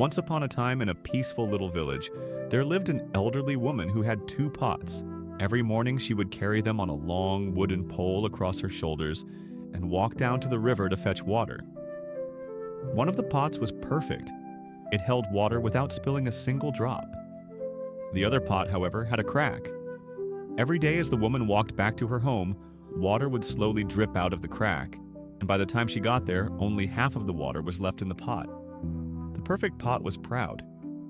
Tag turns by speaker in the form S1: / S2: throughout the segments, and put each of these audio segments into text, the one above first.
S1: Once upon a time, in a peaceful little village, there lived an elderly woman who had two pots. Every morning, she would carry them on a long wooden pole across her shoulders and walk down to the river to fetch water. One of the pots was perfect. It held water without spilling a single drop. The other pot, however, had a crack. Every day as the woman walked back to her home, water would slowly drip out of the crack, and by the time she got there, only half of the water was left in the pot. The perfect pot was proud.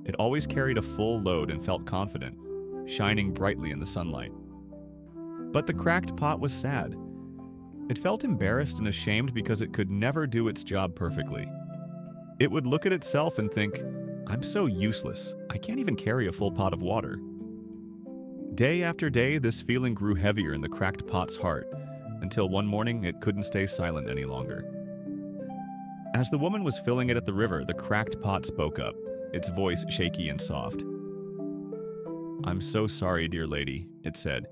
S1: It always carried a full load and felt confident, shining brightly in the sunlight. But the cracked pot was sad. It felt embarrassed and ashamed because it could never do its job perfectly. It would look at itself and think, "I'm so useless. I can't even carry a full pot of water." Day after day, this feeling grew heavier in the cracked pot's heart, until one morning it couldn't stay silent any longer. As the woman was filling it at the river, the cracked pot spoke up, its voice shaky and soft. "I'm so sorry, dear lady," it said,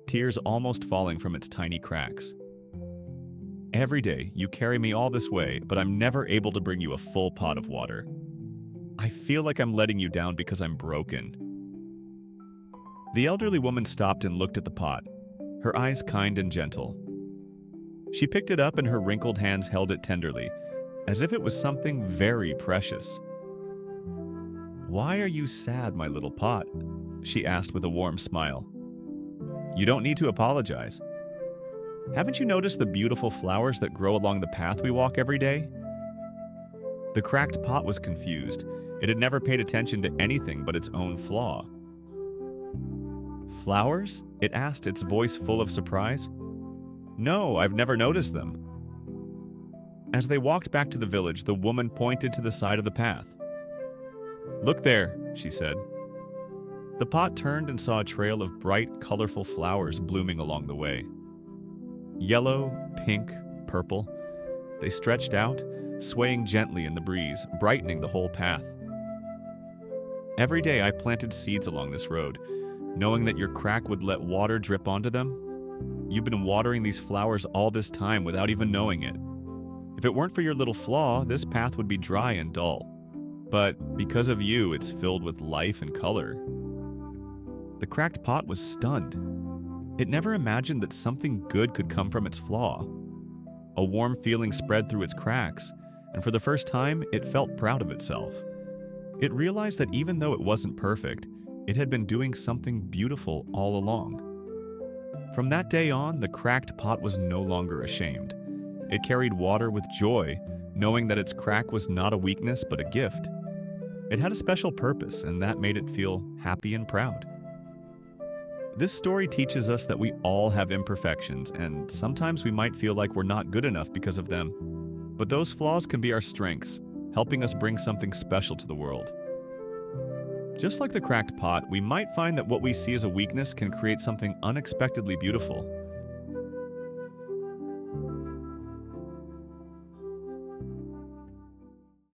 S1: tears almost falling from its tiny cracks. "Every day you carry me all this way, but I'm never able to bring you a full pot of water. I feel like I'm letting you down because I'm broken." The elderly woman stopped and looked at the pot, her eyes kind and gentle. She picked it up and her wrinkled hands held it tenderly, as if it was something very precious. "Why are you sad, my little pot?" she asked with a warm smile. "You don't need to apologize. Haven't you noticed the beautiful flowers that grow along the path we walk every day?" The cracked pot was confused. It had never paid attention to anything but its own flaw. "Flowers?" it asked, its voice full of surprise. "No, I've never noticed them." As they walked back to the village, the woman pointed to the side of the path. "Look there," she said. The pot turned and saw a trail of bright, colorful flowers blooming along the way. Yellow, pink, purple. They stretched out, swaying gently in the breeze, brightening the whole path. "Every day I planted seeds along this road, knowing that your crack would let water drip onto them. You've been watering these flowers all this time without even knowing it. If it weren't for your little flaw, this path would be dry and dull. But because of you, it's filled with life and color." The cracked pot was stunned. It never imagined that something good could come from its flaw. A warm feeling spread through its cracks, and for the first time, it felt proud of itself. It realized that even though it wasn't perfect, it had been doing something beautiful all along. From that day on, the cracked pot was no longer ashamed. It carried water with joy, knowing that its crack was not a weakness but a gift. It had a special purpose, and that made it feel happy and proud. This story teaches us that we all have imperfections, and sometimes we might feel like we're not good enough because of them. But those flaws can be our strengths, helping us bring something special to the world. Just like the cracked pot, we might find that what we see as a weakness can create something unexpectedly beautiful.